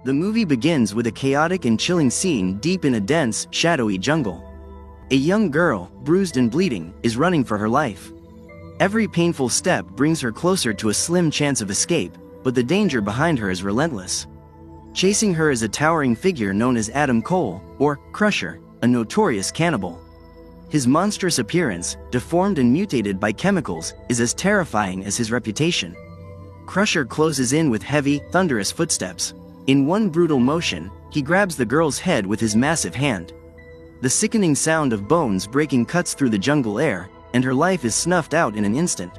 The movie begins with a chaotic and chilling scene deep in a dense, shadowy jungle. A young girl, bruised and bleeding, is running for her life. Every painful step brings her closer to a slim chance of escape, but the danger behind her is relentless. Chasing her is a towering figure known as Adam Cole, or Crusher, a notorious cannibal. His monstrous appearance, deformed and mutated by chemicals, is as terrifying as his reputation. Crusher closes in with heavy, thunderous footsteps. In one brutal motion, he grabs the girl's head with his massive hand. The sickening sound of bones breaking cuts through the jungle air, and her life is snuffed out in an instant.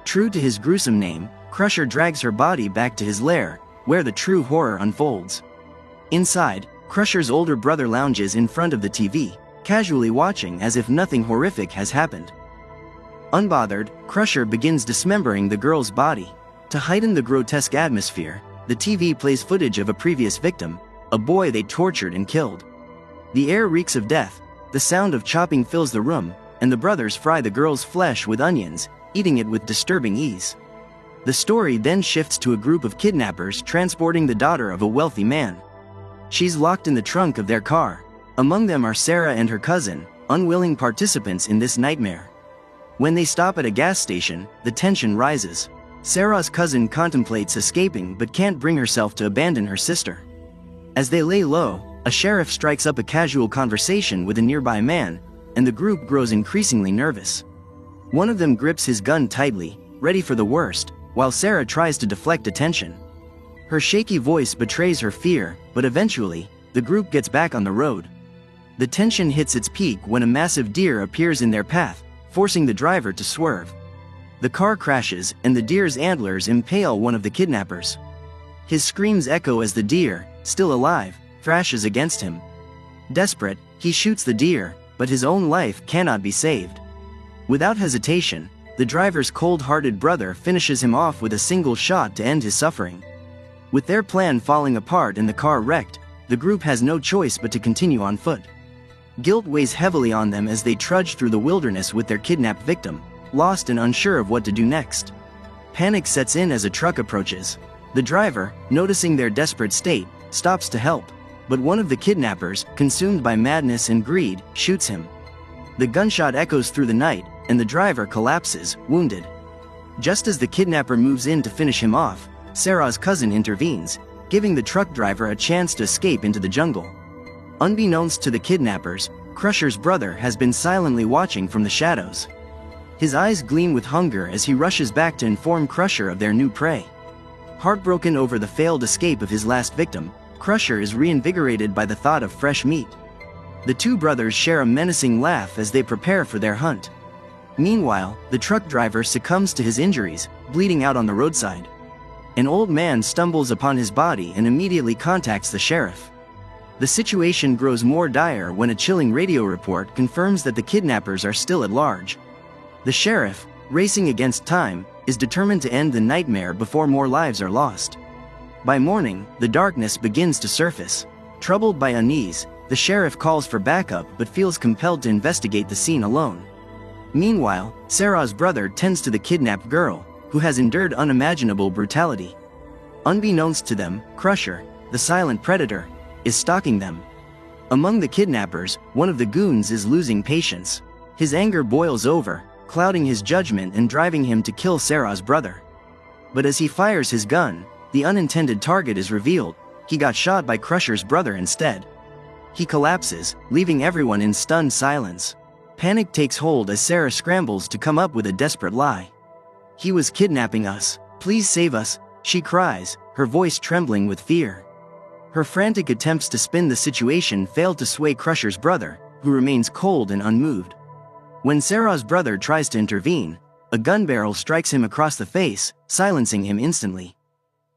True to his gruesome name, Crusher drags her body back to his lair, where the true horror unfolds. Inside, Crusher's older brother lounges in front of the TV, casually watching as if nothing horrific has happened. Unbothered, Crusher begins dismembering the girl's body. To heighten the grotesque atmosphere, the TV plays footage of a previous victim, a boy they tortured and killed. The air reeks of death, the sound of chopping fills the room, and the brothers fry the girl's flesh with onions, eating it with disturbing ease. The story then shifts to a group of kidnappers transporting the daughter of a wealthy man. She's locked in the trunk of their car. Among them are Sarah and her cousin, unwilling participants in this nightmare. When they stop at a gas station, the tension rises. Sarah's cousin contemplates escaping but can't bring herself to abandon her sister. As they lay low, a sheriff strikes up a casual conversation with a nearby man, and the group grows increasingly nervous. One of them grips his gun tightly, ready for the worst, while Sarah tries to deflect attention. Her shaky voice betrays her fear, but eventually, the group gets back on the road. The tension hits its peak when a massive deer appears in their path, forcing the driver to swerve. The car crashes, and the deer's antlers impale one of the kidnappers. His screams echo as the deer, still alive, thrashes against him. Desperate, he shoots the deer, but his own life cannot be saved. Without hesitation, the driver's cold-hearted brother finishes him off with a single shot to end his suffering. With their plan falling apart and the car wrecked, the group has no choice but to continue on foot. Guilt weighs heavily on them as they trudge through the wilderness with their kidnapped victim, lost and unsure of what to do next. Panic sets in as a truck approaches. The driver, noticing their desperate state, stops to help, but one of the kidnappers, consumed by madness and greed, shoots him. The gunshot echoes through the night, and the driver collapses, wounded. Just as the kidnapper moves in to finish him off, Sarah's cousin intervenes, giving the truck driver a chance to escape into the jungle. Unbeknownst to the kidnappers, Crusher's brother has been silently watching from the shadows. His eyes gleam with hunger as he rushes back to inform Crusher of their new prey. Heartbroken over the failed escape of his last victim, Crusher is reinvigorated by the thought of fresh meat. The two brothers share a menacing laugh as they prepare for their hunt. Meanwhile, the truck driver succumbs to his injuries, bleeding out on the roadside. An old man stumbles upon his body and immediately contacts the sheriff. The situation grows more dire when a chilling radio report confirms that the kidnappers are still at large. The sheriff, racing against time, is determined to end the nightmare before more lives are lost. By morning, the darkness begins to surface. Troubled by unease, the sheriff calls for backup but feels compelled to investigate the scene alone. Meanwhile, Sarah's brother tends to the kidnapped girl, who has endured unimaginable brutality. Unbeknownst to them, Crusher, the silent predator, is stalking them. Among the kidnappers, one of the goons is losing patience. His anger boils over, clouding his judgment and driving him to kill Sarah's brother. But as he fires his gun, the unintended target is revealed. He got shot by Crusher's brother instead. He collapses, leaving everyone in stunned silence. Panic takes hold as Sarah scrambles to come up with a desperate lie. "He was kidnapping us. Please save us," she cries, her voice trembling with fear. Her frantic attempts to spin the situation fail to sway Crusher's brother, who remains cold and unmoved. When Sarah's brother tries to intervene, a gun barrel strikes him across the face, silencing him instantly.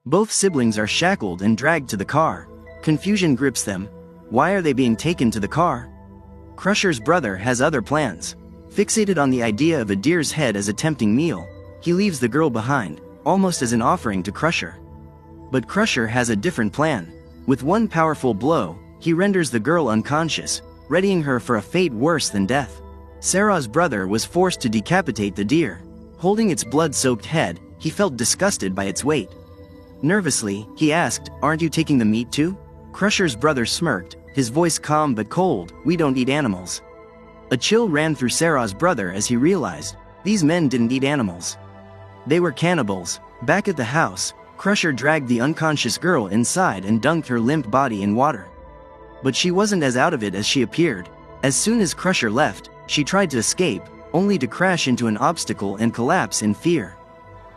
Both siblings are shackled and dragged to the car. Confusion grips them. Why are they being taken to the car? Crusher's brother has other plans. Fixated on the idea of a deer's head as a tempting meal, he leaves the girl behind, almost as an offering to Crusher. But Crusher has a different plan. With one powerful blow, he renders the girl unconscious, readying her for a fate worse than death. Sarah's brother was forced to decapitate the deer. Holding its blood-soaked head, he felt disgusted by its weight. Nervously, he asked, "Aren't you taking the meat too?" Crusher's brother smirked, his voice calm but cold, "We don't eat animals." A chill ran through Sarah's brother as he realized, these men didn't eat animals. They were cannibals. Back at the house, Crusher dragged the unconscious girl inside and dunked her limp body in water. But she wasn't as out of it as she appeared. As soon as Crusher left, she tried to escape, only to crash into an obstacle and collapse in fear.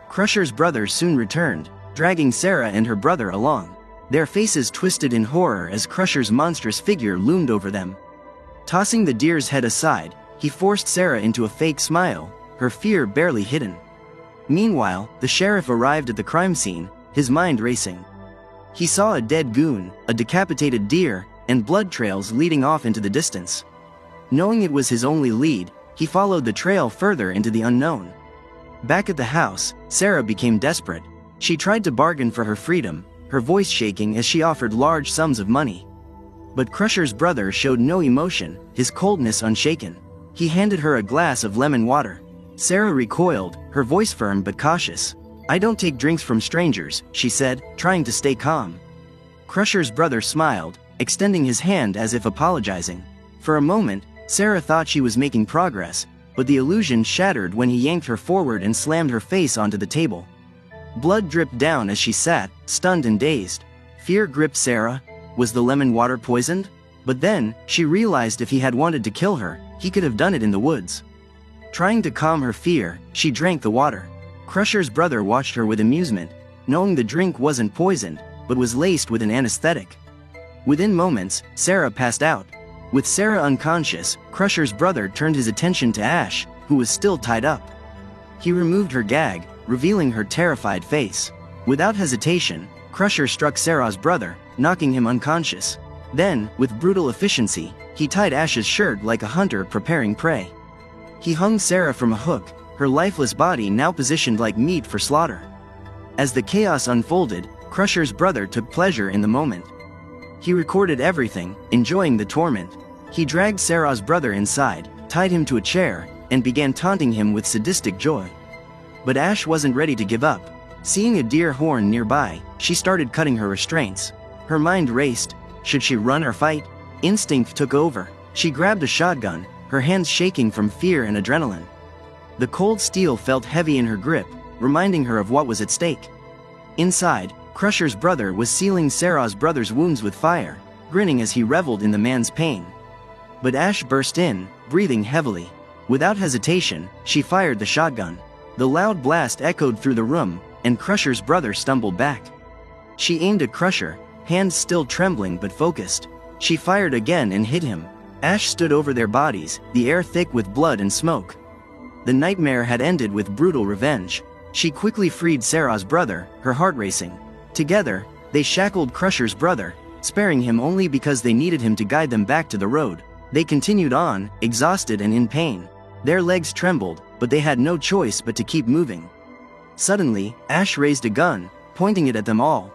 Crusher's brother soon returned, dragging Sarah and her brother along. Their faces twisted in horror as Crusher's monstrous figure loomed over them. Tossing the deer's head aside, he forced Sarah into a fake smile, her fear barely hidden. Meanwhile, the sheriff arrived at the crime scene, his mind racing. He saw a dead goon, a decapitated deer, and blood trails leading off into the distance. Knowing it was his only lead, he followed the trail further into the unknown. Back at the house, Sarah became desperate. She tried to bargain for her freedom, her voice shaking as she offered large sums of money. But Crusher's brother showed no emotion, his coldness unshaken. He handed her a glass of lemon water. Sarah recoiled, her voice firm but cautious. "I don't take drinks from strangers," she said, trying to stay calm. Crusher's brother smiled, extending his hand as if apologizing. For a moment, Sarah thought she was making progress, but the illusion shattered when he yanked her forward and slammed her face onto the table. Blood dripped down as she sat, stunned and dazed. Fear gripped Sarah. Was the lemon water poisoned? But then, she realized if he had wanted to kill her, he could have done it in the woods. Trying to calm her fear, she drank the water. Crusher's brother watched her with amusement, knowing the drink wasn't poisoned, but was laced with an anesthetic. Within moments, Sarah passed out. With Sarah unconscious, Crusher's brother turned his attention to Ash, who was still tied up. He removed her gag, revealing her terrified face. Without hesitation, Crusher struck Sarah's brother, knocking him unconscious. Then, with brutal efficiency, he tied Ash's shirt like a hunter preparing prey. He hung Sarah from a hook, her lifeless body now positioned like meat for slaughter. As the chaos unfolded, Crusher's brother took pleasure in the moment. He recorded everything, enjoying the torment. He dragged Sarah's brother inside, tied him to a chair, and began taunting him with sadistic joy. But Ash wasn't ready to give up. Seeing a deer horn nearby, she started cutting her restraints. Her mind raced. Should she run or fight? Instinct took over. She grabbed a shotgun, her hands shaking from fear and adrenaline. The cold steel felt heavy in her grip, reminding her of what was at stake. Inside, Crusher's brother was sealing Sarah's brother's wounds with fire, grinning as he reveled in the man's pain. But Ash burst in, breathing heavily. Without hesitation, she fired the shotgun. The loud blast echoed through the room, and Crusher's brother stumbled back. She aimed at Crusher, hands still trembling but focused. She fired again and hit him. Ash stood over their bodies, the air thick with blood and smoke. The nightmare had ended with brutal revenge. She quickly freed Sarah's brother, her heart racing. Together, they shackled Crusher's brother, sparing him only because they needed him to guide them back to the road. They continued on, exhausted and in pain. Their legs trembled, but they had no choice but to keep moving. Suddenly, Ash raised a gun, pointing it at them all.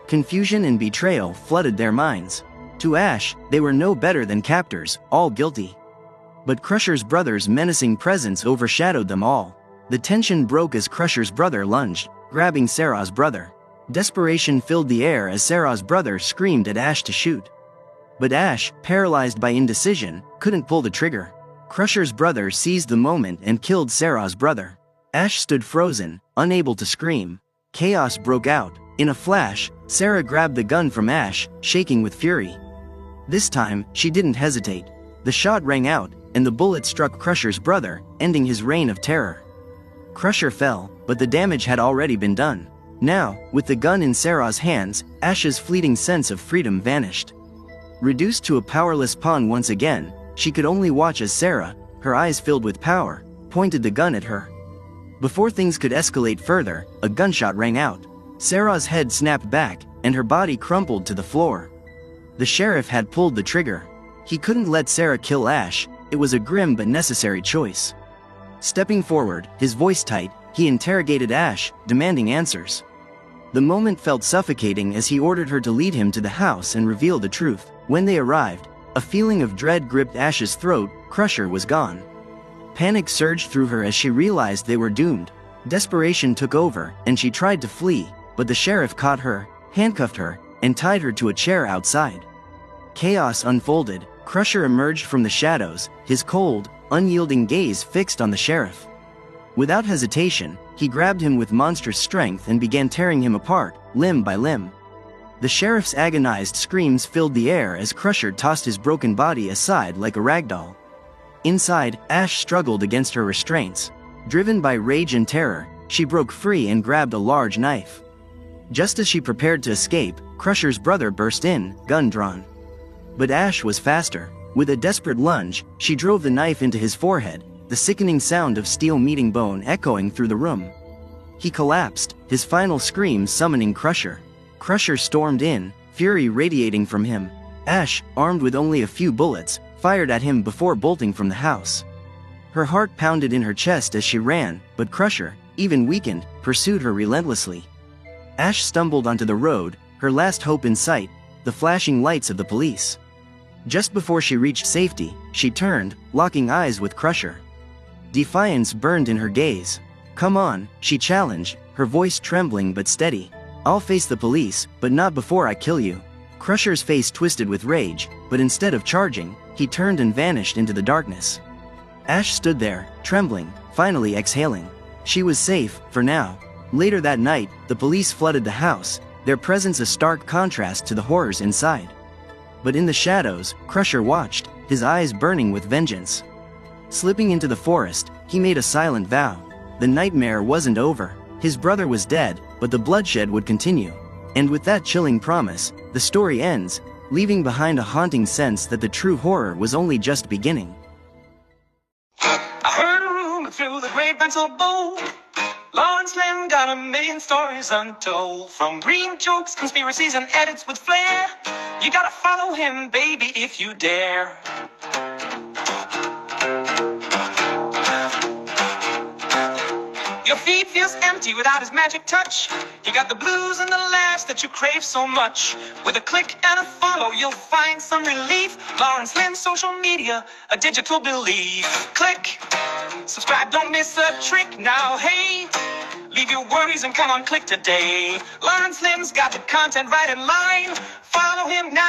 Confusion and betrayal flooded their minds. To Ash, they were no better than captors, all guilty. But Crusher's brother's menacing presence overshadowed them all. The tension broke as Crusher's brother lunged, grabbing Sarah's brother. Desperation filled the air as Sarah's brother screamed at Ash to shoot. But Ash, paralyzed by indecision, couldn't pull the trigger. Crusher's brother seized the moment and killed Sarah's brother. Ash stood frozen, unable to scream. Chaos broke out. In a flash, Sarah grabbed the gun from Ash, shaking with fury. This time, she didn't hesitate. The shot rang out, and the bullet struck Crusher's brother, ending his reign of terror. Crusher fell, but the damage had already been done. Now, with the gun in Sarah's hands, Ash's fleeting sense of freedom vanished. Reduced to a powerless pawn once again, she could only watch as Sarah, her eyes filled with power, pointed the gun at her. Before things could escalate further, a gunshot rang out. Sarah's head snapped back, and her body crumpled to the floor. The sheriff had pulled the trigger. He couldn't let Sarah kill Ash. It was a grim but necessary choice. Stepping forward, his voice tight, he interrogated Ash, demanding answers. The moment felt suffocating as he ordered her to lead him to the house and reveal the truth. When they arrived, a feeling of dread gripped Ash's throat. Crusher was gone. Panic surged through her as she realized they were doomed. Desperation took over, and she tried to flee, but the sheriff caught her, handcuffed her, and tied her to a chair outside. Chaos unfolded. Crusher emerged from the shadows, his cold, unyielding gaze fixed on the sheriff. Without hesitation, he grabbed him with monstrous strength and began tearing him apart, limb by limb. The sheriff's agonized screams filled the air as Crusher tossed his broken body aside like a ragdoll. Inside, Ash struggled against her restraints. Driven by rage and terror, she broke free and grabbed a large knife. Just as she prepared to escape, Crusher's brother burst in, gun drawn. But Ash was faster. With a desperate lunge, she drove the knife into his forehead, the sickening sound of steel meeting bone echoing through the room. He collapsed, his final scream summoning Crusher. Crusher stormed in, fury radiating from him. Ash, armed with only a few bullets, fired at him before bolting from the house. Her heart pounded in her chest as she ran, but Crusher, even weakened, pursued her relentlessly. Ash stumbled onto the road, her last hope in sight, the flashing lights of the police. Just before she reached safety, she turned, locking eyes with Crusher. Defiance burned in her gaze. "Come on," she challenged, her voice trembling but steady. "I'll face the police, but not before I kill you." Crusher's face twisted with rage, but instead of charging, he turned and vanished into the darkness. Ash stood there, trembling, finally exhaling. She was safe, for now. Later that night, the police flooded the house, their presence a stark contrast to the horrors inside. But in the shadows, Crusher watched, his eyes burning with vengeance. Slipping into the forest, he made a silent vow. The nightmare wasn't over. His brother was dead, but the bloodshed would continue. And with that chilling promise, the story ends, leaving behind a haunting sense that the true horror was only just beginning. I heard a rumor through the grapevine so bold. Lawrence Lynn got a million stories untold. From green jokes, conspiracies, and edits with flair. You gotta follow him, baby, if you dare. Your feet feels empty without his magic touch. He got the blues and the laughs that you crave so much. With a click and a follow, you'll find some relief. Lawrence Lynn, social media, a digital belief. Click, subscribe, don't miss a trick. Now, hey, leave your worries and come on, click today. Lawrence Lynn's got the content right in line. Follow him now.